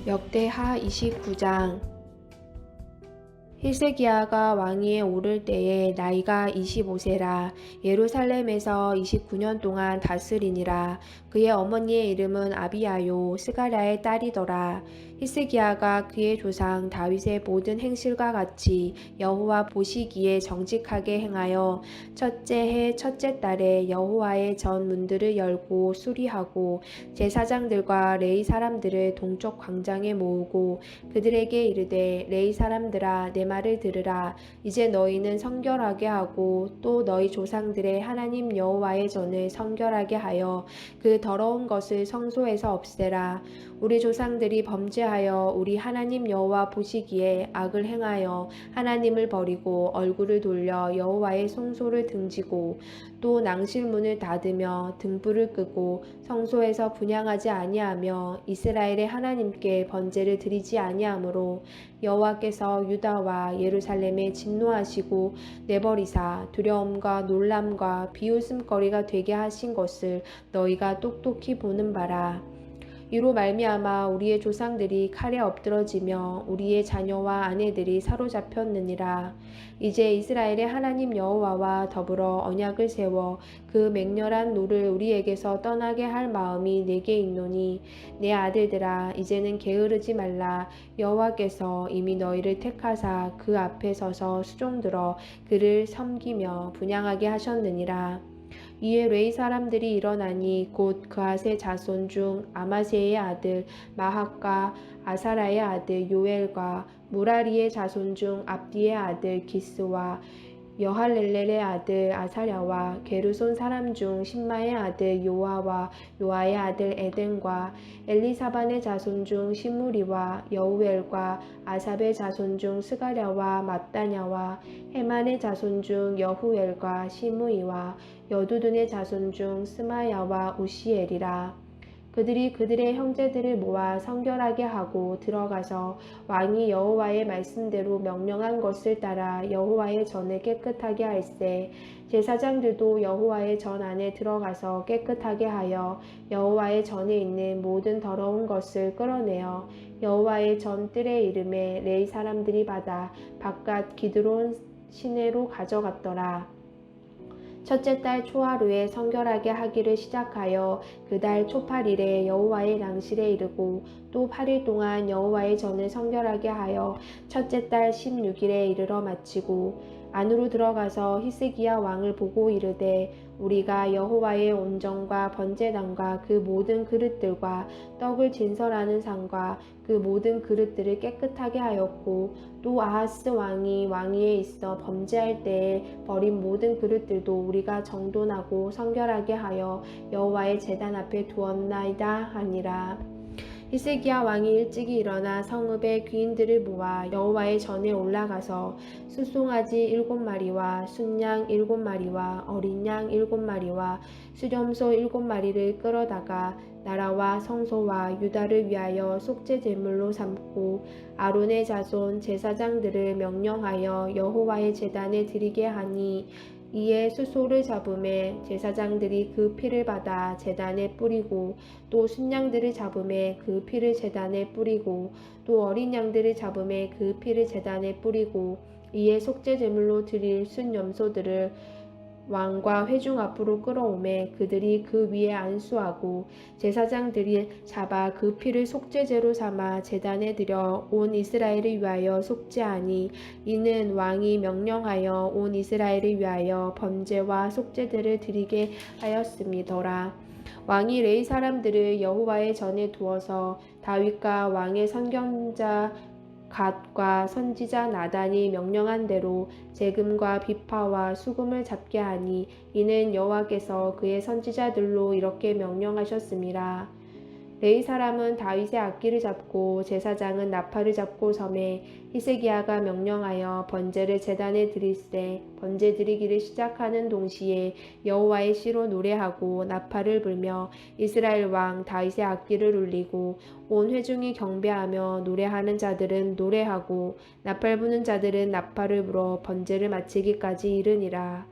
역대하 29장. 히스기야가 왕위에 오를 때에 나이가 25세라 예루살렘에서 29년 동안 다스리니라. 그의 어머니의 이름은 아비야요 스가랴의 딸이더라. 히스기야가 그의 조상 다윗의 모든 행실과 같이 여호와 보시기에 정직하게 행하여 첫째 해 첫째 달에 여호와의 전 문들을 열고 수리하고 제사장들과 레위 사람들을 동쪽 광장에 모으고 그들에게 이르되 레위 사람들아 내 말을 들으라. 이제 너희는 성결하게 하고 또 너희 조상들의 하나님 여호와의 전을 성결하게 하여 그 더러운 것을 성소에서 없애라. 우리 조상들이 범죄하여 우리 하나님 여호와 보시기에 악을 행하여 하나님을 버리고 얼굴을 돌려 여호와의 성소를 등지고 또 낭실문을 닫으며 등불을 끄고 성소에서 분향하지 아니하며 이스라엘의 하나님께 번제를 드리지 아니하므로 여호와께서 유다와 예루살렘에 진노하시고 내버리사 두려움과 놀람과 비웃음거리가 되게 하신 것을 너희가 똑똑히 보는 바라. 이로 말미암아 우리의 조상들이 칼에 엎드러지며 우리의 자녀와 아내들이 사로잡혔느니라. 이제 이스라엘의 하나님 여호와와 더불어 언약을 세워 그 맹렬한 노를 우리에게서 떠나게 할 마음이 내게 있노니 내 아들들아 이제는 게으르지 말라. 여호와께서 이미 너희를 택하사 그 앞에 서서 수종들어 그를 섬기며 분향하게 하셨느니라. 이에 레위 사람들이 일어나니 곧 그앗의 자손 중 아마세의 아들 마학과 아사라의 아들 요엘과 무라리의 자손 중 압디의 아들 기스와 여할렐렐의 아들 아사랴와 게르손 사람 중 신마의 아들 요아와 요아의 아들 에덴과 엘리사반의 자손 중 시무리와 여우엘과 아삽의 자손 중 스가랴와 mat다냐와 헤만의 자손 중 여후엘과 시므이와 여두둔의 자손 중 스마야와 우시엘이라. 그들이 그들의 형제들을 모아 성결하게 하고 들어가서 왕이 여호와의 말씀대로 명령한 것을 따라 여호와의 전을 깨끗하게 할세. 제사장들도 여호와의 전 안에 들어가서 깨끗하게 하여 여호와의 전에 있는 모든 더러운 것을 끌어내어 여호와의 전 뜰의 이름에 레위 사람들이 받아 바깥 기드론 시내로 가져갔더라. 첫째 달 초하루에 성결하게 하기를 시작하여 그 달 초팔일에 여호와의 낭실에 이르고 또 8일 동안 여호와의 전을 성결하게 하여 첫째 달 16일에 이르러 마치고 안으로 들어가서 히스기야 왕을 보고 이르되 우리가 여호와의 온전과 번제단과 그 모든 그릇들과 떡을 진설하는 상과 그 모든 그릇들을 깨끗하게 하였고 또 아하스 왕이 왕위에 있어 범죄할 때에 버린 모든 그릇들도 우리가 정돈하고 성결하게 하여 여호와의 제단 앞에 두었나이다 하니라. 히스기야 왕이 일찍이 일어나 성읍의 귀인들을 모아 여호와의 전에 올라가서 숫송아지 7마리와 순양 7마리와 어린 양 7마리와 수렴소 7마리를 끌어다가 나라와 성소와 유다를 위하여 속죄 제물로 삼고 아론의 자손 제사장들을 명령하여 여호와의 제단에 드리게 하니 이에 수소를 잡음에 제사장들이 그 피를 받아 제단에 뿌리고 또 순양들을 잡음에 그 피를 제단에 뿌리고 또 어린 양들을 잡음에 그 피를 제단에 뿌리고 이에 속죄 제물로 드릴 순 염소들을 왕과 회중 앞으로 끌어오매 그들이 그 위에 안수하고 제사장들이 잡아 그 피를 속죄제로 삼아 제단에 들여 온 이스라엘을 위하여 속죄하니 이는 왕이 명령하여 온 이스라엘을 위하여 번제와 속죄들을 드리게 하였음이더라. 왕이 레위 사람들을 여호와의 전에 두어서 다윗과 왕의 선견자 갓과 선지자 나단이 명령한 대로 재금과 비파와 수금을 잡게 하니 이는 여호와께서 그의 선지자들로 이렇게 명령하셨음이라. 레위 사람은 다윗의 악기를 잡고 제사장은 나팔을 잡고 섬에 히스기야가 명령하여 번제를 제단에 드릴세. 번제 드리기를 시작하는 동시에 여호와의 시로 노래하고 나팔을 불며 이스라엘 왕 다윗의 악기를 울리고 온 회중이 경배하며 노래하는 자들은 노래하고 나팔 부는 자들은 나팔을 불어 번제를 마치기까지 이르니라.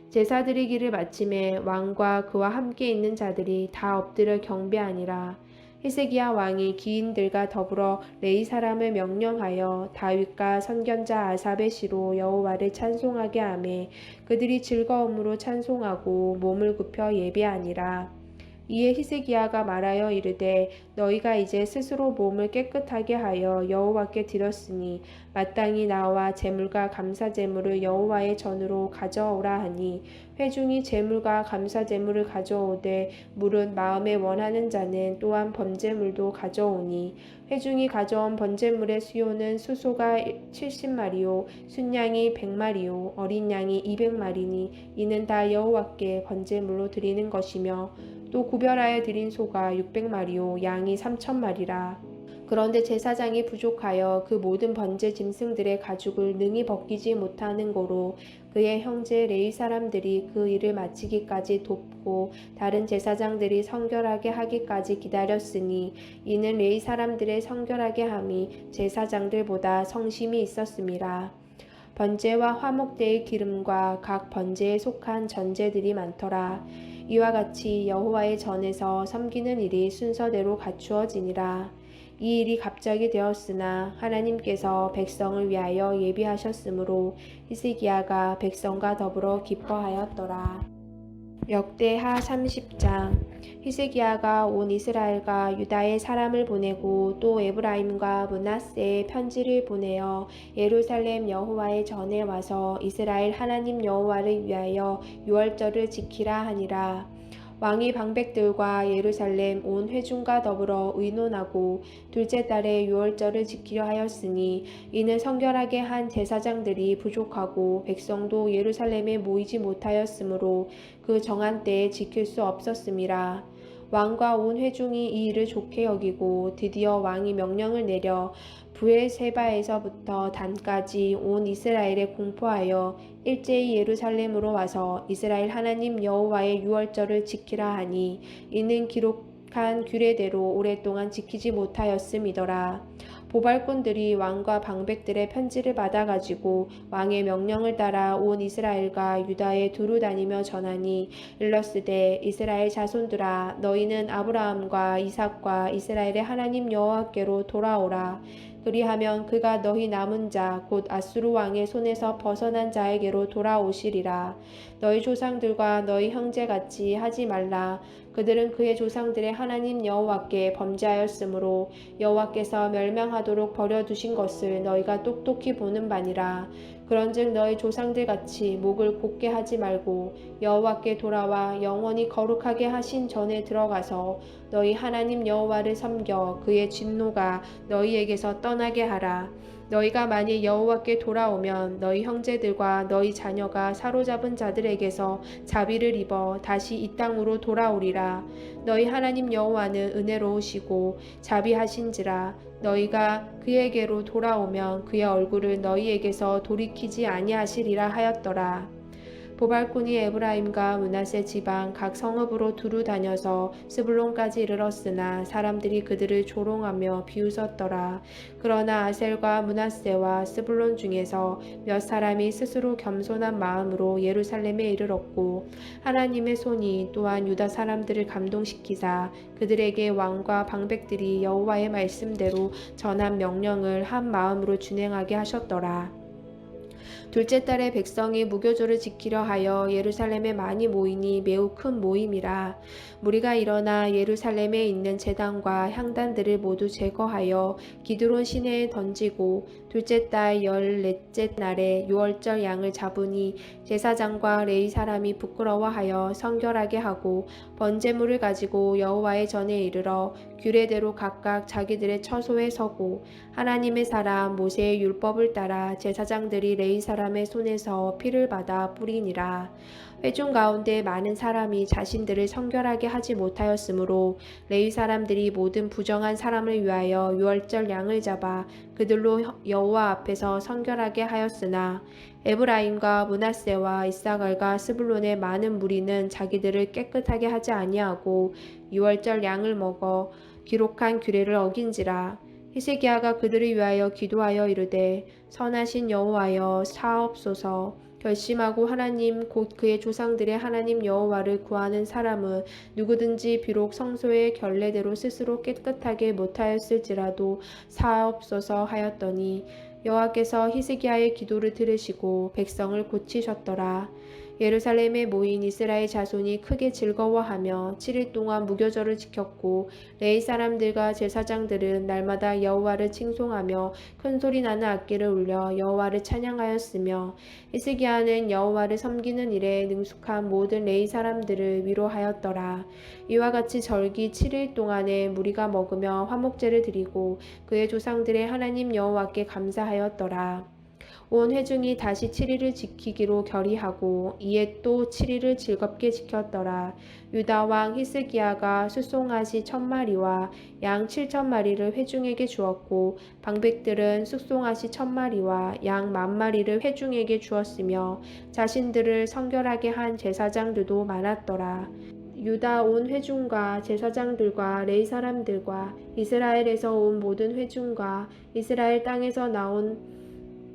제사 드리기를 마침에 왕과 그와 함께 있는 자들이 다 엎드려 경배하니라. 히스기야 왕이 기인들과 더불어 레위 사람을 명령하여 다윗과 선견자 아삽의 시로 여호와를 찬송하게 하매 그들이 즐거움으로 찬송하고 몸을 굽혀 예배하니라. 이에 히스기야가 말하여 이르되 너희가 이제 스스로 몸을 깨끗하게 하여 여호와께 드렸으니 마땅히 나와 제물과 감사 제물을 여호와의 전으로 가져오라 하니 회중이 제물과 감사 제물을 가져오되 물은 마음에 원하는 자는 또한 번제물도 가져오니 회중이 가져온 번제물의 수요는 수소가 70마리요 순양이 100마리요 어린 양이 200마리니 이는 다 여호와께 번제물로 드리는 것이며 또 구별하여 드린 소가 600마리요 양이 3,000마리라. 그런데 제사장이 부족하여 그 모든 번제 짐승들의 가죽을 능히 벗기지 못하는 고로 그의 형제 레위 사람들이 그 일을 마치기까지 돕고 다른 제사장들이 성결하게 하기까지 기다렸으니 이는 레위 사람들의 성결하게 함이 제사장들보다 성심이 있었음이라. 번제와 화목제의 기름과 각 번제에 속한 전제들이 많더라. 이와 같이 여호와의 전에서 섬기는 일이 순서대로 갖추어지니라. 이 일이 갑자기 되었으나 하나님께서 백성을 위하여 예비하셨으므로 히스기야가 백성과 더불어 기뻐하였더라. 역대하 30장. 히스기야가 온 이스라엘과 유다의 사람을 보내고 또 에브라임과 므낫세에 편지를 보내어 예루살렘 여호와의 전에 와서 이스라엘 하나님 여호와를 위하여 유월절을 지키라 하니라. 왕이 방백들과 예루살렘 온 회중과 더불어 의논하고 둘째 달에 유월절을 지키려 하였으니 이는 성결하게 한 제사장들이 부족하고 백성도 예루살렘에 모이지 못하였으므로 그 정한 때에 지킬 수 없었음이라. 왕과 온 회중이 이 일을 좋게 여기고 드디어 왕이 명령을 내려 브엘세바에서부터 단까지 온 이스라엘에 공포하여 일제히 예루살렘으로 와서 이스라엘 하나님 여호와의 유월절을 지키라 하니 이는 기록한 규례대로 오랫동안 지키지 못하였음이더라. 보발꾼들이 왕과 방백들의 편지를 받아가지고 왕의 명령을 따라 온 이스라엘과 유다에 두루 다니며 전하니 일러스되 이스라엘 자손들아 너희는 아브라함과 이삭과 이스라엘의 하나님 여호와께로 돌아오라. 그리하면 그가 너희 남은 자 곧 아수르 왕의 손에서 벗어난 자에게로 돌아오시리라. 너희 조상들과 너희 형제같이 하지 말라. 그들은 그의 조상들의 하나님 여호와께 범죄하였으므로 여호와께서 멸망하도록 버려두신 것을 너희가 똑똑히 보는 바니라. 그런즉 너희 조상들같이 목을 곧게 하지 말고 여호와께 돌아와 영원히 거룩하게 하신 전에 들어가서 너희 하나님 여호와를 섬겨 그의 진노가 너희에게서 떠나게 하라. 너희가 만일 여호와께 돌아오면 너희 형제들과 너희 자녀가 사로잡은 자들에게서 자비를 입어 다시 이 땅으로 돌아오리라. 너희 하나님 여호와는 은혜로우시고 자비하신지라. 너희가 그에게로 돌아오면 그의 얼굴을 너희에게서 돌이키지 아니하시리라 하였더라. 보발꾼이 에브라임과 므낫세 지방 각 성읍으로 두루 다녀서 스불론까지 이르렀으나 사람들이 그들을 조롱하며 비웃었더라. 그러나 아셀과 므낫세와 스불론 중에서 몇 사람이 스스로 겸손한 마음으로 예루살렘에 이르렀고 하나님의 손이 또한 유다 사람들을 감동시키사 그들에게 왕과 방백들이 여호와의 말씀대로 전한 명령을 한 마음으로 준행하게 하셨더라. 둘째 달에 백성이 무교조를 지키려 하여 예루살렘에 많이 모이니 매우 큰 모임이라. 무리가 일어나 예루살렘에 있는 제단과 향단들을 모두 제거하여 기드론 시내에 던지고 둘째 달 14째 날에 유월절 양을 잡으니 제사장과 레위 사람이 부끄러워하여 성결하게 하고 번제물을 가지고 여호와의 전에 이르러 규례대로 각각 자기들의 처소에 서고 하나님의 사람 모세의 율법을 따라 제사장들이 레위 사람의 손에서 피를 받아 뿌리니라. 회중 가운데 많은 사람이 자신들을 성결하게 하지 못하였으므로 레위 사람들이 모든 부정한 사람을 위하여 유월절 양을 잡아 그들로 여호와 앞에서 성결하게 하였으나 에브라임과 므낫세와 이사갈과 스불론의 많은 무리는 자기들을 깨끗하게 하지 아니하고 유월절 양을 먹어 기록한 규례를 어긴지라. 히스기야가 그들을 위하여 기도하여 이르되 선하신 여호와여 사옵소서. 결심하고 하나님 곧 그의 조상들의 하나님 여호와를 구하는 사람은 누구든지 비록 성소의 결례대로 스스로 깨끗하게 못하였을지라도 사옵소서 하였더니 여호와께서 히스기야의 기도를 들으시고 백성을 고치셨더라. 예루살렘에 모인 이스라엘 자손이 크게 즐거워하며 7일 동안 무교절을 지켰고 레위 사람들과 제사장들은 날마다 여호와를 칭송하며 큰 소리 나는 악기를 울려 여호와를 찬양하였으며 히스기야는 여호와를 섬기는 일에 능숙한 모든 레위 사람들을 위로하였더라. 이와 같이 절기 7일 동안에 무리가 먹으며 화목제를 드리고 그의 조상들의 하나님 여호와께 감사하였더라. 온 회중이 다시 7일을 지키기로 결의하고 이에 또 7일을 즐겁게 지켰더라. 유다 왕 히스기야가 숫송아지 1000마리와 양 7000마리를 회중에게 주었고 방백들은 숫송아지 1000마리와 양 10,000마리를 회중에게 주었으며 자신들을 성결하게 한 제사장들도 많았더라. 유다 온 회중과 제사장들과 레위 사람들과 이스라엘에서 온 모든 회중과 이스라엘 땅에서 나온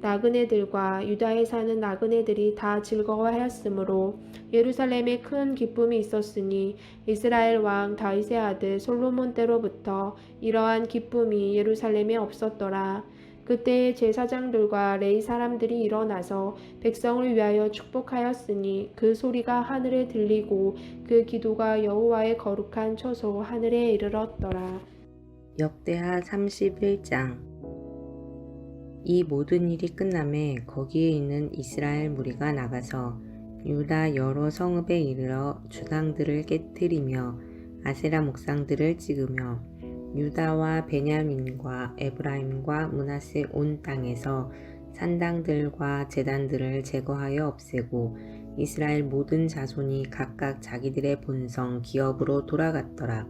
나그네들과 유다에 사는 나그네들이 다 즐거워하였으므로 예루살렘에 큰 기쁨이 있었으니 이스라엘 왕 다윗의 아들 솔로몬 때로부터 이러한 기쁨이 예루살렘에 없었더라. 그때 제사장들과 레위 사람들이 일어나서 백성을 위하여 축복하였으니 그 소리가 하늘에 들리고 그 기도가 여호와의 거룩한 처소 하늘에 이르렀더라. 역대하 31장. 이 모든 일이 끝남에 거기에 있는 이스라엘 무리가 나가서 유다 여러 성읍에 이르러 주당들을 깨뜨리며 아세라 목상들을 찍으며 유다와 베냐민과 에브라임과 므낫세 온 땅에서 산당들과 제단들을 제거하여 없애고 이스라엘 모든 자손이 각각 자기들의 본성 기업으로 돌아갔더라.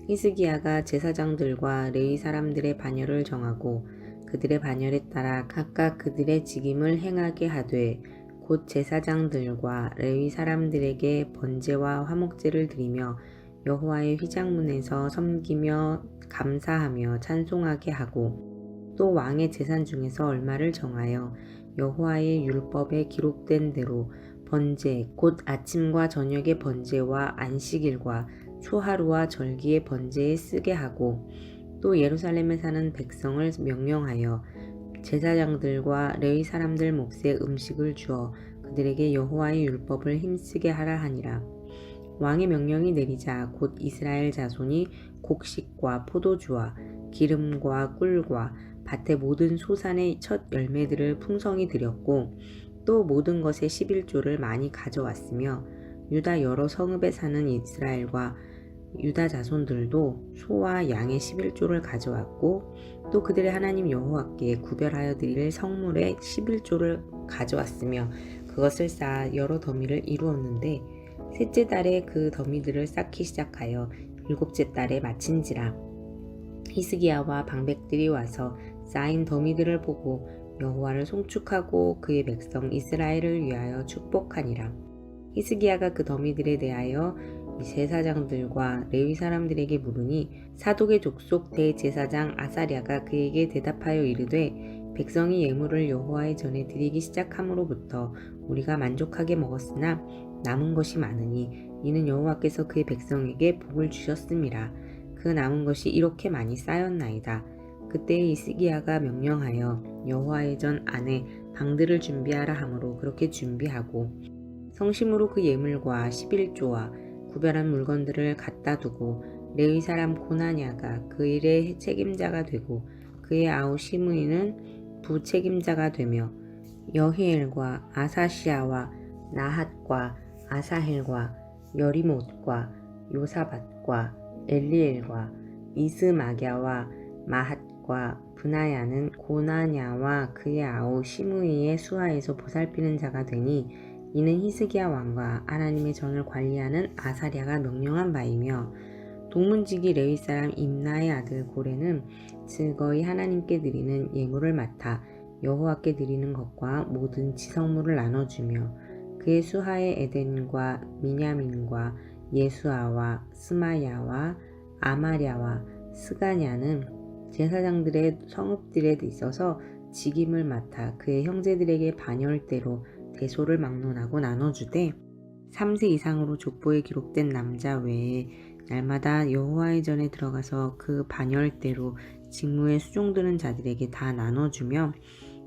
히스기야가 제사장들과 레위 사람들의 반열을 정하고 그들의 반열에 따라 각각 그들의 직임을 행하게 하되 곧 제사장들과 레위 사람들에게 번제와 화목제를 드리며 여호와의 휘장문에서 섬기며 감사하며 찬송하게 하고 또 왕의 재산 중에서 얼마를 정하여 여호와의 율법에 기록된 대로 번제 곧 아침과 저녁의 번제와 안식일과 초하루와 절기의 번제에 쓰게 하고 또 예루살렘에 사는 백성을 명령하여 제사장들과 레위 사람들 몫에 음식을 주어 그들에게 여호와의 율법을 힘쓰게 하라 하니라. 왕의 명령이 내리자 곧 이스라엘 자손이 곡식과 포도주와 기름과 꿀과 밭의 모든 소산의 첫 열매들을 풍성히 드렸고 또 모든 것의 11조를 많이 가져왔으며 유다 여러 성읍에 사는 이스라엘과 유다 자손들도 소와 양의 11조를 가져왔고 또 그들의 하나님 여호와께 구별하여 드릴 성물의 11조를 가져왔으며 그것을 쌓아 여러 더미를 이루었는데 셋째 달에 그 더미들을 쌓기 시작하여 일곱째 달에 마친지라. 히스기야와 방백들이 와서 쌓인 더미들을 보고 여호와를 송축하고 그의 백성 이스라엘을 위하여 축복하니라. 히스기야가 그 더미들에 대하여 제사장들과 레위 사람들에게 물으니 사독의 족속 대제사장 아사랴가 그에게 대답하여 이르되 백성이 예물을 여호와의 전에 드리기 시작함으로부터 우리가 만족하게 먹었으나 남은 것이 많으니 이는 여호와께서 그의 백성에게 복을 주셨음이라. 그 남은 것이 이렇게 많이 쌓였나이다. 그때 히스기야가 명령하여 여호와의 전 안에 방들을 준비하라 하므로 그렇게 준비하고 성심으로 그 예물과 11조와 구별한 물건들을 갖다 두고 레위 사람 고나냐가 그 일의 책임자가 되고 그의 아우 시므이는 부책임자가 되며 여히엘과 아사시아와 나핫과 아사헬과 여리못과 요사밧과 엘리엘과 이스마갸와 마핫과 브나야는 고나냐와 그의 아우 시므이의 수하에서 보살피는 자가 되니 이는 히스기야 왕과 하나님의 전을 관리하는 아사랴가 명령한 바이며 동문지기 레위 사람 임나의 아들 고레는 즐거이 하나님께 드리는 예물을 맡아 여호와께 드리는 것과 모든 지성물을 나눠주며 그의 수하의 에덴과 미냐민과 예수아와 스마야와 아마랴와 스가냐는 제사장들의 성읍들에 있어서 직임을 맡아 그의 형제들에게 반열대로 대소를 막론하고 나눠주되 3세 이상으로 족보에 기록된 남자 외에 날마다 여호와의 전에 들어가서 그 반열대로 직무에 수종드는 자들에게 다 나눠주며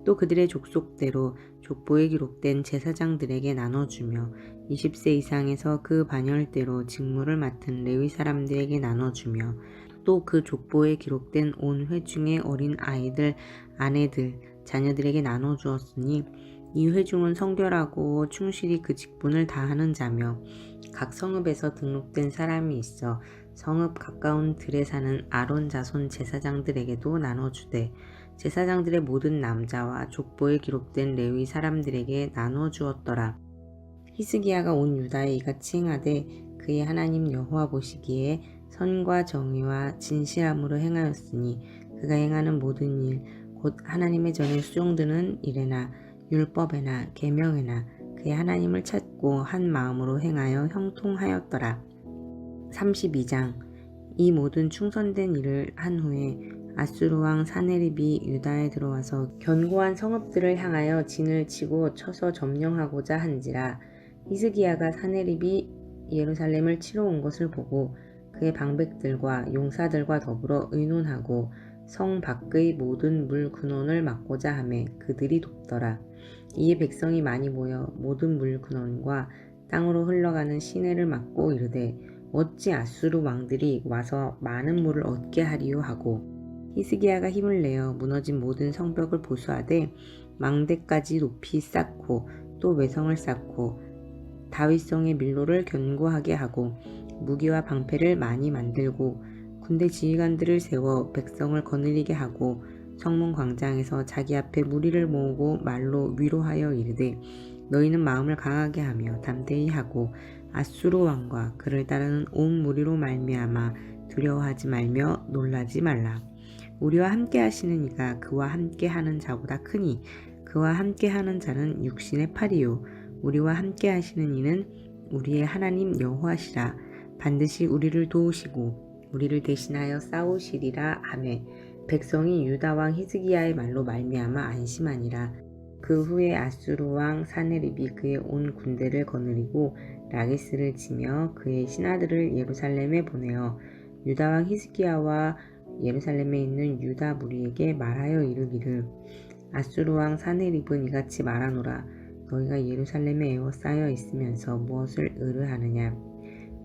또 그들의 족속대로 족보에 기록된 제사장들에게 나눠주며 20세 이상에서 그 반열대로 직무를 맡은 레위 사람들에게 나눠주며 또 그 족보에 기록된 온 회중의 어린 아이들, 아내들, 자녀들에게 나눠주었으니 이 회중은 성결하고 충실히 그 직분을 다하는 자며 각 성읍에서 등록된 사람이 있어 성읍 가까운 들에 사는 아론 자손 제사장들에게도 나눠주되 제사장들의 모든 남자와 족보에 기록된 레위 사람들에게 나눠주었더라. 히스기야가 온 유다에 이같이 행하되 그의 하나님 여호와 보시기에 선과 정의와 진실함으로 행하였으니 그가 행하는 모든 일 곧 하나님의 전에 수종드는 일에나 율법에나 계명에나 그의 하나님을 찾고 한 마음으로 행하여 형통하였더라. 32장 이 모든 충성된 일을 한 후에 아수르 왕 사네립이 유다에 들어와서 견고한 성읍들을 향하여 진을 치고 쳐서 점령하고자 한지라. 히스기야가 사네립이 예루살렘을 치러 온 것을 보고 그의 방백들과 용사들과 더불어 의논하고 성 밖의 모든 물 근원을 막고자 하매 그들이 돕더라. 이에 백성이 많이 모여 모든 물 근원과 땅으로 흘러가는 시내를 막고 이르되 어찌 아수르 왕들이 와서 많은 물을 얻게 하리요 하고 히스기야가 힘을 내어 무너진 모든 성벽을 보수하되 망대까지 높이 쌓고 또 외성을 쌓고 다윗성의 밀로를 견고하게 하고 무기와 방패를 많이 만들고 군대 지휘관들을 세워 백성을 거느리게 하고 성문 광장에서 자기 앞에 무리를 모으고 말로 위로하여 이르되 너희는 마음을 강하게 하며 담대히 하고 아수르 왕과 그를 따르는 온 무리로 말미암아 두려워하지 말며 놀라지 말라. 우리와 함께 하시는 이가 그와 함께 하는 자보다 크니 그와 함께 하는 자는 육신의 팔이요 우리와 함께 하시는 이는 우리의 하나님 여호와시라. 반드시 우리를 도우시고 우리를 대신하여 싸우시리라 하매 백성이 유다 왕 히스기야의 말로 말미암아 안심하니라. 그 후에 아수르 왕 사네립이 그의 온 군대를 거느리고 라기스를 치며 그의 신하들을 예루살렘에 보내어 유다 왕 히스기야와 예루살렘에 있는 유다 무리에게 말하여 이르기를 아수르 왕 사네립은 이같이 말하노라. 너희가 예루살렘에 에워싸여 있으면서 무엇을 의뢰하느냐.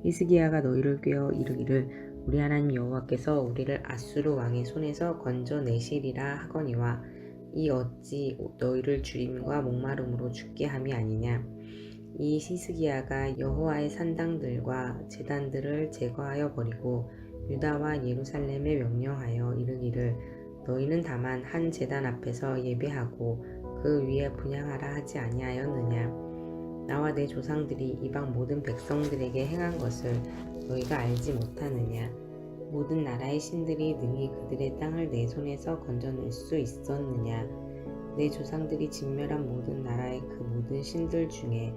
히스기야가 너희를 꾀어 이르기를 우리 하나님 여호와께서 우리를 아수르 왕의 손에서 건져내시리라 하거니와 이 어찌 너희를 주림과 목마름으로 죽게 함이 아니냐. 이 히스기야가 여호와의 산당들과 제단들을 제거하여 버리고 유다와 예루살렘에 명령하여 이르기를 너희는 다만 한 제단 앞에서 예배하고 그 위에 분향하라 하지 아니하였느냐. 나와 내 조상들이 이방 모든 백성들에게 행한 것을 너희가 알지 못하느냐. 모든 나라의 신들이 능히 그들의 땅을 내 손에서 건져낼 수 있었느냐. 내 조상들이 진멸한 모든 나라의 그 모든 신들 중에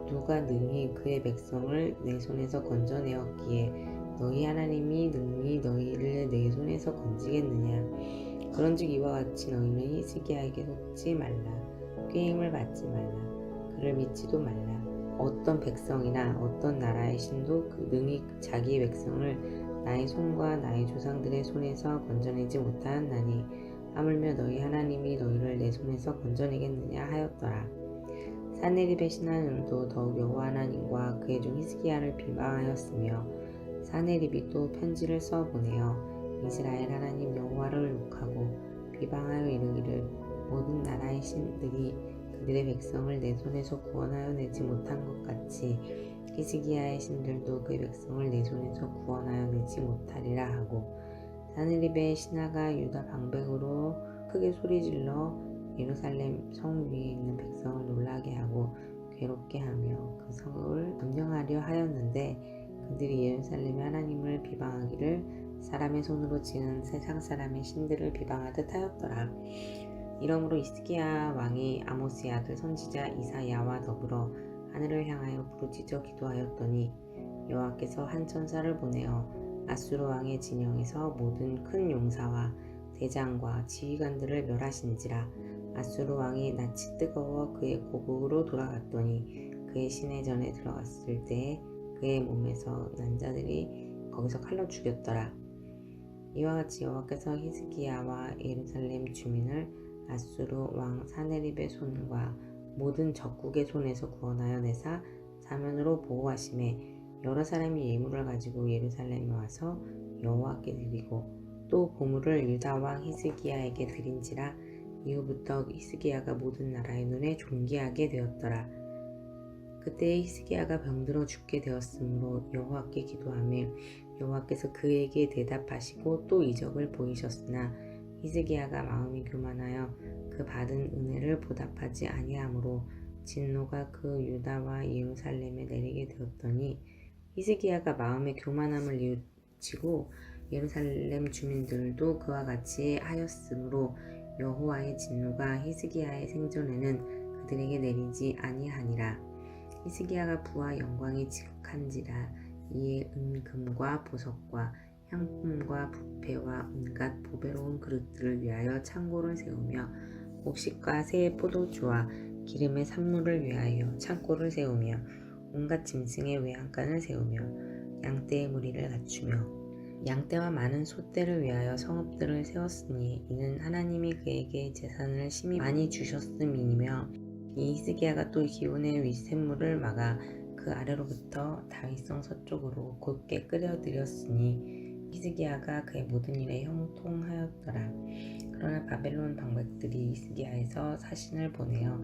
누가 능히 그의 백성을 내 손에서 건져내었기에 너희 하나님이 능히 너희를 내 손에서 건지겠느냐. 그런즉 이와 같이 너희는 히스기야에게 속지 말라. 꾀임을 받지 말라. 그를 믿지도 말라. 어떤 백성이나 어떤 나라의 신도 능히 자기 백성을 나의 손과 나의 조상들의 손에서 건져내지 못하였나니 하물며 너희 하나님이 너희를 내 손에서 건져내겠느냐 하였더라. 사네립의 신하들도 더욱 여호와 하나님과 그의 종 히스기야를 비방하였으며 사네립이 또 편지를 써 보내어 이스라엘 하나님 여호와를 욕하고 비방하여 이르기를 모든 나라의 신들이 그들의 백성을 내 손에서 구원하여 내지 못한 것 같이 히스기야의 신들도 그의 백성을 내 손에서 구원하여 내지 못하리라 하고 사네립의 신하가 유다 방백으로 크게 소리질러 예루살렘 성 위에 있는 백성을 놀라게 하고 괴롭게 하며 그 성을 점령하려 하였는데 그들이 예루살렘의 하나님을 비방하기를 사람의 손으로 지은 세상 사람의 신들을 비방하듯 하였더라. 이러므로 히스기야 왕이 아모스의 아들 선지자 이사야와 더불어 하늘을 향하여 부르짖어 기도하였더니 여호와께서 한 천사를 보내어 아수르 왕의 진영에서 모든 큰 용사와 대장과 지휘관들을 멸하신지라. 아수르 왕이 낯이 뜨거워 그의 고국으로 돌아갔더니 그의 시내 전에 들어갔을 때에 그의 몸에서 난 자들이 거기서 칼로 죽였더라. 이와 같이 여호와께서 히스기야와 예루살렘 주민을 아수르 왕 사네립의 손과 모든 적국의 손에서 구원하여 내사 사면으로 보호하심에 여러 사람이 예물을 가지고 예루살렘에 와서 여호와께 드리고 또 보물을 유다 왕 히스기야에게 드린지라. 이후부터 히스기야가 모든 나라의 눈에 존귀하게 되었더라. 그때 히스기야가 병들어 죽게 되었으므로 여호와께 기도하며 여호와께서 그에게 대답하시고 또 이적을 보이셨으나 히스기야가 마음이 교만하여 그 받은 은혜를 보답하지 아니하므로 진노가 그 유다와 예루살렘에 내리게 되었더니 히스기야가 마음의 교만함을 뉘우치고 예루살렘 주민들도 그와 같이 하였으므로 여호와의 진노가 히스기야의 생전에는 그들에게 내리지 아니하니라. 히스기야가 부와 영광이 지극한지라. 이에 은금과 보석과 향품과 부패와 온갖 보배로운 그릇들을 위하여 창고를 세우며 곡식과 새 포도주와 기름의 산물을 위하여 창고를 세우며 온갖 짐승의 외양간을 세우며 양떼의 무리를 갖추며 양떼와 많은 소떼를 위하여 성읍들을 세웠으니 이는 하나님이 그에게 재산을 심히 많이 주셨음이며 이 히스기야가 또 기온의 윗샘물을 막아 그 아래로부터 다윗성 서쪽으로 곧게 끌어들였으니 히스기야가 그의 모든 일에 형통하였더라. 그러나 바벨론 방백들이 히스기야에서 사신을 보내어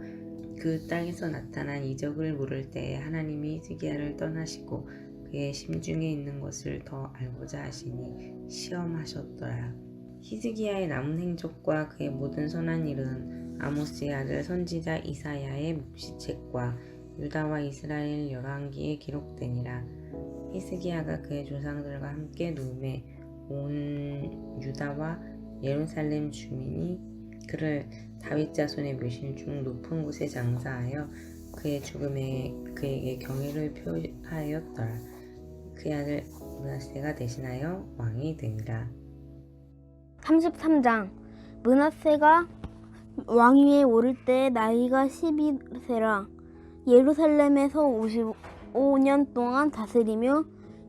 그 땅에서 나타난 이적을 물을 때에 하나님이 히스기야를 떠나시고 그의 심중에 있는 것을 더 알고자 하시니 시험하셨더라. 히스기야의 남은 행적과 그의 모든 선한 일은 아모스의 아들 선지자 이사야의 묵시책과 유다와 이스라엘 열왕기에 기록되니라. 히스기야가 그의 조상들과 함께 누움에 온 유다와 예루살렘 주민이 그를 다윗 자손의 묘실 중 높은 곳에 장사하여 그의 죽음에 그에게 경의를 표하였더라. 그의 아들 므낫세가 대신하여 왕이 되니라. 33장. 므낫세가 왕위에 오를 때 나이가 12세라. 예루살렘에서 55년 동안 다스리며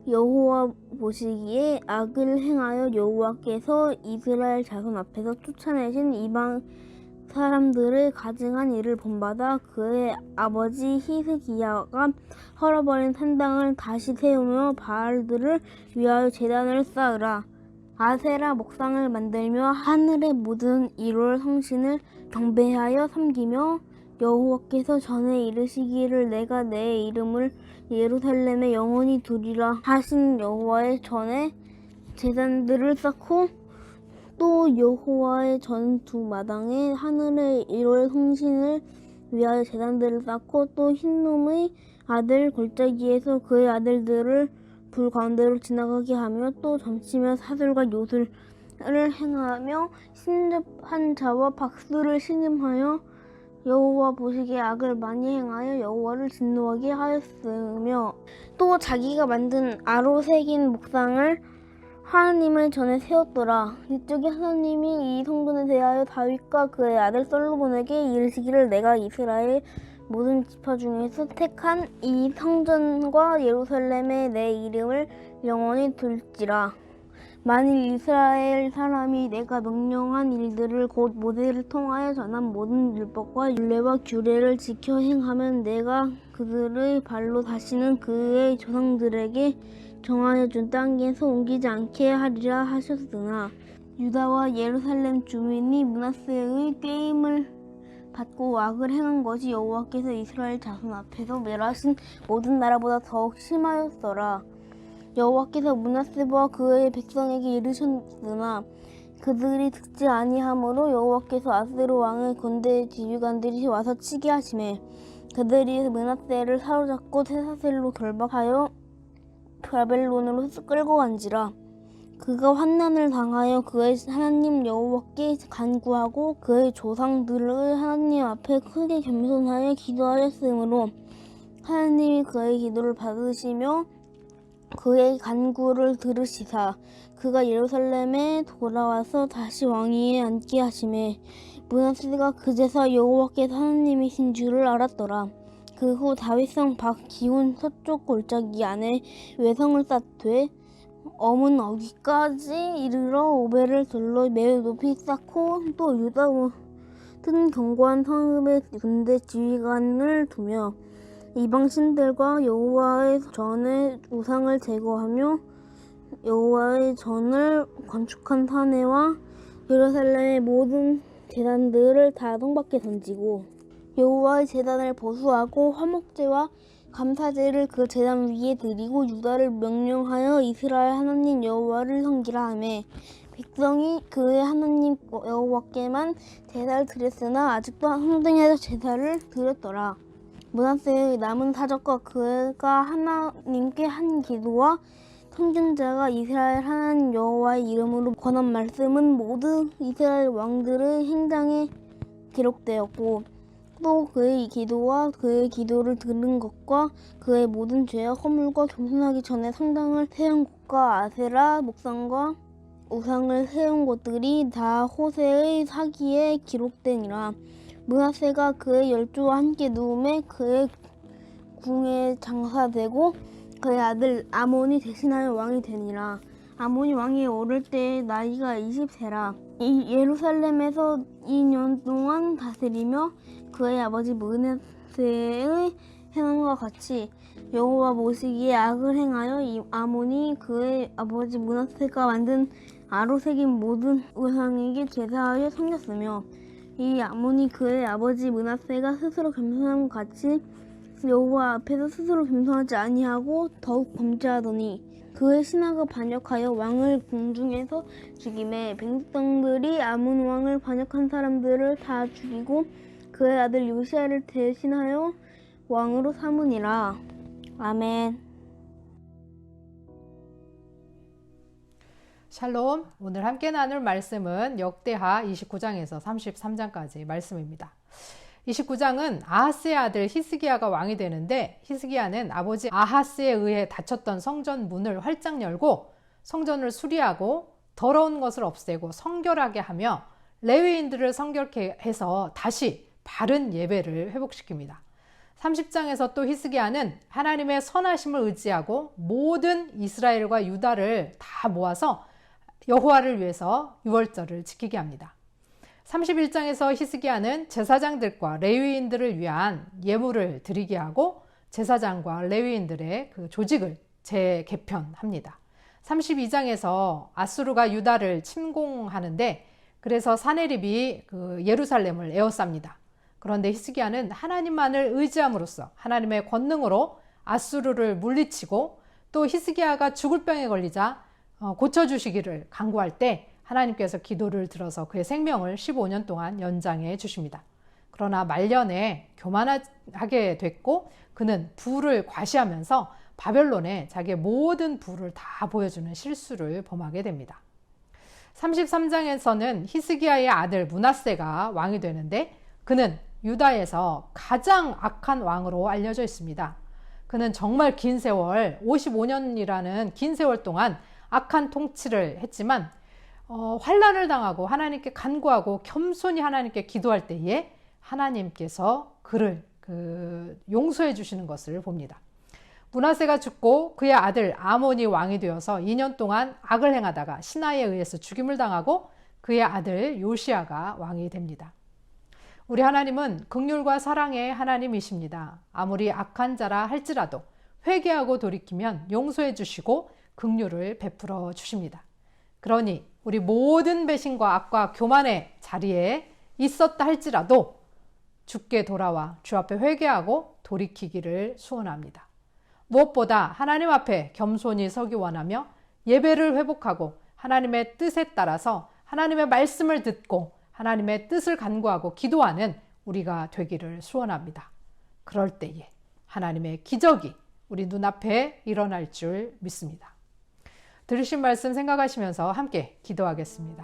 여호와 보시기에 악을 행하여 여호와께서 이스라엘 자손 앞에서 쫓아내신 이방 사람들을 가증한 일을 본받아 그의 아버지 히스기야가 헐어버린 산당을 다시 세우며 바알들을 위하여 제단을 쌓으라. 아세라 목상을 만들며 하늘의 모든 일월 성신을 경배하여 섬기며 여호와께서 전에 이르시기를 내가 내 이름을 예루살렘에 영원히 두리라 하신 여호와의 전에 제단들을 쌓고 또 여호와의 전 두 마당에 하늘의 일월 성신을 위하여 제단들을 쌓고 또 흰놈의 아들 골짜기에서 그의 아들들을 불 가운데로 지나가게 하며 또 점치며 사슬과 요술을 행하며 신접한 자와 박수를 신음하여 여호와 보시기에 악을 많이 행하여 여호와를 진노하게 하였으며 또 자기가 만든 아로 새긴 목상을 하나님의 전에 세웠더라. 이쪽에 하나님이 이 성전에 대하여 다윗과 그의 아들 솔로몬에게 이르시기를 내가 이스라엘 모든 지파 중에서 택한 이 성전과 예루살렘에 내 이름을 영원히 둘지라. 만일 이스라엘 사람이 내가 명령한 일들을 곧 모세를 통하여 전한 모든 율법과 율례와 규례를 지켜 행하면 내가 그들의 발로 다시는 그의 조상들에게 정하여 준 땅에서 옮기지 않게 하리라 하셨으나 유다와 예루살렘 주민이 므낫세의 꾀임을 받고 악을 행한 것이 여호와께서 이스라엘 자손 앞에서 멸하신 모든 나라보다 더욱 심하였더라. 여호와께서 므낫세와 그의 백성에게 이르셨으나 그들이 듣지 아니하므로 여호와께서 아스르 왕의 군대 지휘관들이 와서 치게 하시매 그들이 므낫세를 사로잡고 쇠사슬로 결박하여 바벨론으로 끌고 간지라. 그가 환난을 당하여 그의 하나님 여호와께 간구하고 그의 조상들의 하나님 앞에 크게 겸손하여 기도하였으므로 하나님이 그의 기도를 받으시며 그의 간구를 들으시사 그가 예루살렘에 돌아와서 다시 왕위에 앉게 하심에 므낫세가 그제서 여호와께서 하나님이신 줄을 알았더라. 그 후 다윗성 밖 기온 서쪽 골짜기 안에 외성을 쌓되 엄은 어기까지 이르러 오벨을 돌로 매우 높이 쌓고 또 유다 모든 견고한 성읍에 군대 지휘관을 두며 이방 신들과 여호와의 전에 우상을 제거하며 여호와의 전을 건축한 사내와 예루살렘의 모든 제단들을 다 성밖에 던지고 여호와의 제단을 보수하고 화목제와 감사제를 그 제단 위에 드리고 유다를 명령하여 이스라엘 하나님 여호와를 섬기라 하매 백성이 그의 하나님 여호와께만 제사를 드렸으나 아직도 성전에서 제사를 드렸더라. 므낫세의 남은 사적과 그가 하나님께 한 기도와 선지자가 이스라엘 하나님 여호와의 이름으로 권한 말씀은 모든 이스라엘 왕들의 행장에 기록되었고 또 그의 기도와 그의 기도를 들은 것과 그의 모든 죄와 허물과 겸손하기 전에 성당을 세운 곳과 아세라 목상과 우상을 세운 곳들이 다 호세의 사기에 기록되니라. 므낫세가 그의 열조와 함께 누움에 그의 궁에 장사되고 그의 아들 아몬이 대신하여 왕이 되니라. 아몬이 왕위에 오를 때의 나이가 20세라. 예루살렘에서 2년 동안 다스리며 그의 아버지 므낫세의 행함과 같이 여호와 보시기에 악을 행하여 이 아몬이 그의 아버지 므낫세가 만든 아로 새긴 모든 우상에게 제사하여 섬겼으며 이 아몬이 그의 아버지 므낫세가 스스로 겸손함과 같이 여호와 앞에서 스스로 겸손하지 아니하고 더욱 범죄하더니 그의 신하가 반역하여 왕을 궁중에서 죽임에 백성들이 아몬 왕을 반역한 사람들을 다 죽이고 그의 아들 요시야를 대신하여 왕으로 삼으니라. 아멘. 샬롬. 오늘 함께 나눌 말씀은 역대하 29장에서 33장까지 말씀입니다. 29장은 아하스의 아들 히스기야가 왕이 되는데 히스기야는 아버지 아하스에 의해 닫혔던 성전 문을 활짝 열고 성전을 수리하고 더러운 것을 없애고 성결하게 하며 레위인들을 성결케 해서 다시 바른 예배를 회복시킵니다. 30장에서 또 히스기야는 하나님의 선하심을 의지하고 모든 이스라엘과 유다를 다 모아서 여호와를 위해서 유월절을 지키게 합니다. 31장에서 히스기야는 제사장들과 레위인들을 위한 예물을 드리게 하고 제사장과 레위인들의 그 조직을 재개편합니다. 32장에서 아수르가 유다를 침공하는데 그래서 사네립이 그 예루살렘을 에워쌉니다. 그런데 히스기야는 하나님만을 의지함으로써 하나님의 권능으로 아수르를 물리치고 또 히스기야가 죽을 병에 걸리자 고쳐주시기를 간구할 때 하나님께서 기도를 들어서 그의 생명을 15년 동안 연장해 주십니다. 그러나 말년에 교만하게 됐고 그는 부를 과시하면서 바벨론에 자기의 모든 부를 다 보여주는 실수를 범하게 됩니다. 33장에서는 히스기야의 아들 므낫세가 왕이 되는데 그는 유다에서 가장 악한 왕으로 알려져 있습니다. 그는 정말 긴 세월, 55년이라는 긴 세월 동안 악한 통치를 했지만 환난을 당하고 하나님께 간구하고 겸손히 하나님께 기도할 때에 하나님께서 그를 용서해 주시는 것을 봅니다. 므낫세가 죽고 그의 아들 아몬이 왕이 되어서 2년 동안 악을 행하다가 신하에 의해서 죽임을 당하고 그의 아들 요시야가 왕이 됩니다. 우리 하나님은 긍휼과 사랑의 하나님이십니다. 아무리 악한 자라 할지라도 회개하고 돌이키면 용서해 주시고 긍휼을 베풀어 주십니다. 그러니 우리 모든 배신과 악과 교만의 자리에 있었다 할지라도 주께 돌아와 주 앞에 회개하고 돌이키기를 소원합니다. 무엇보다 하나님 앞에 겸손히 서기 원하며 예배를 회복하고 하나님의 뜻에 따라서 하나님의 말씀을 듣고 하나님의 뜻을 간구하고 기도하는 우리가 되기를 소원합니다. 그럴 때에 하나님의 기적이 우리 눈앞에 일어날 줄 믿습니다. 들으신 말씀 생각하시면서 함께 기도하겠습니다.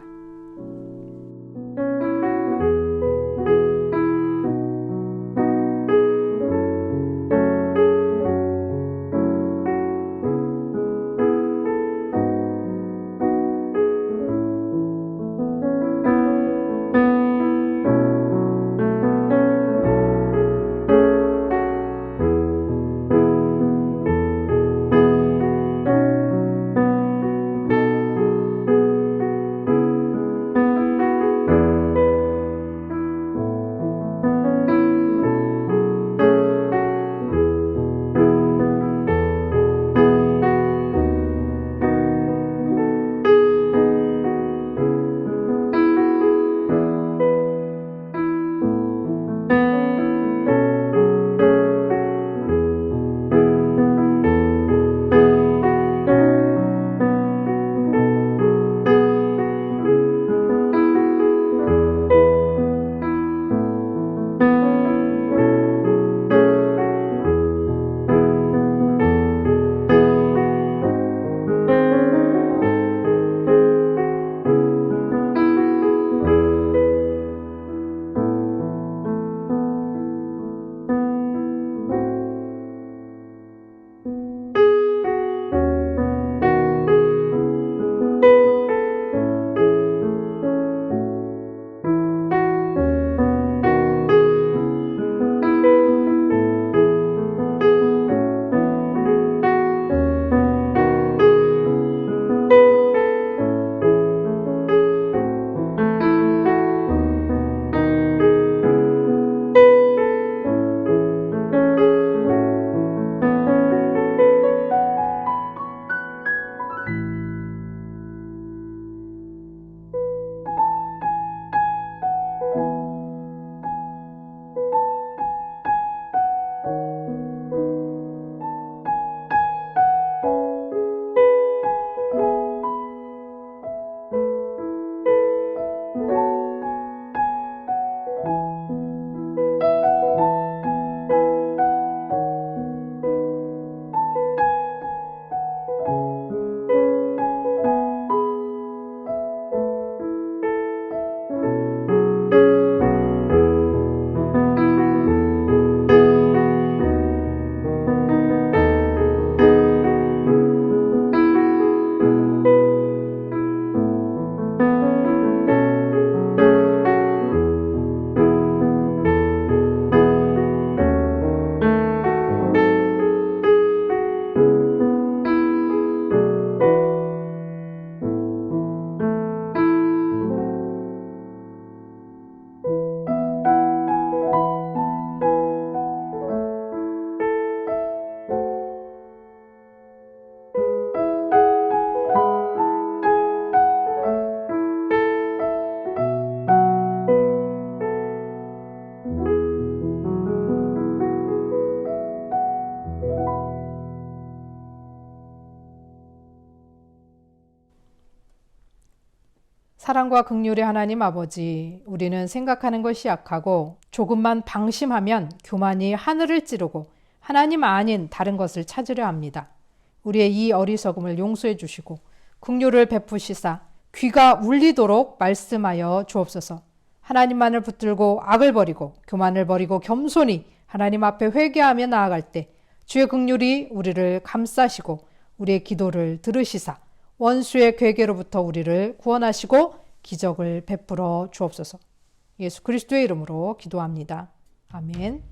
사랑과 긍휼의 하나님 아버지, 우리는 생각하는 것이 약하고 조금만 방심하면 교만이 하늘을 찌르고 하나님 아닌 다른 것을 찾으려 합니다. 우리의 이 어리석음을 용서해 주시고 긍휼을 베푸시사 귀가 울리도록 말씀하여 주옵소서. 하나님만을 붙들고 악을 버리고 교만을 버리고 겸손히 하나님 앞에 회개하며 나아갈 때 주의 긍휼이 우리를 감싸시고 우리의 기도를 들으시사 원수의 괴계로부터 우리를 구원하시고 기적을 베풀어 주옵소서. 예수 그리스도의 이름으로 기도합니다. 아멘.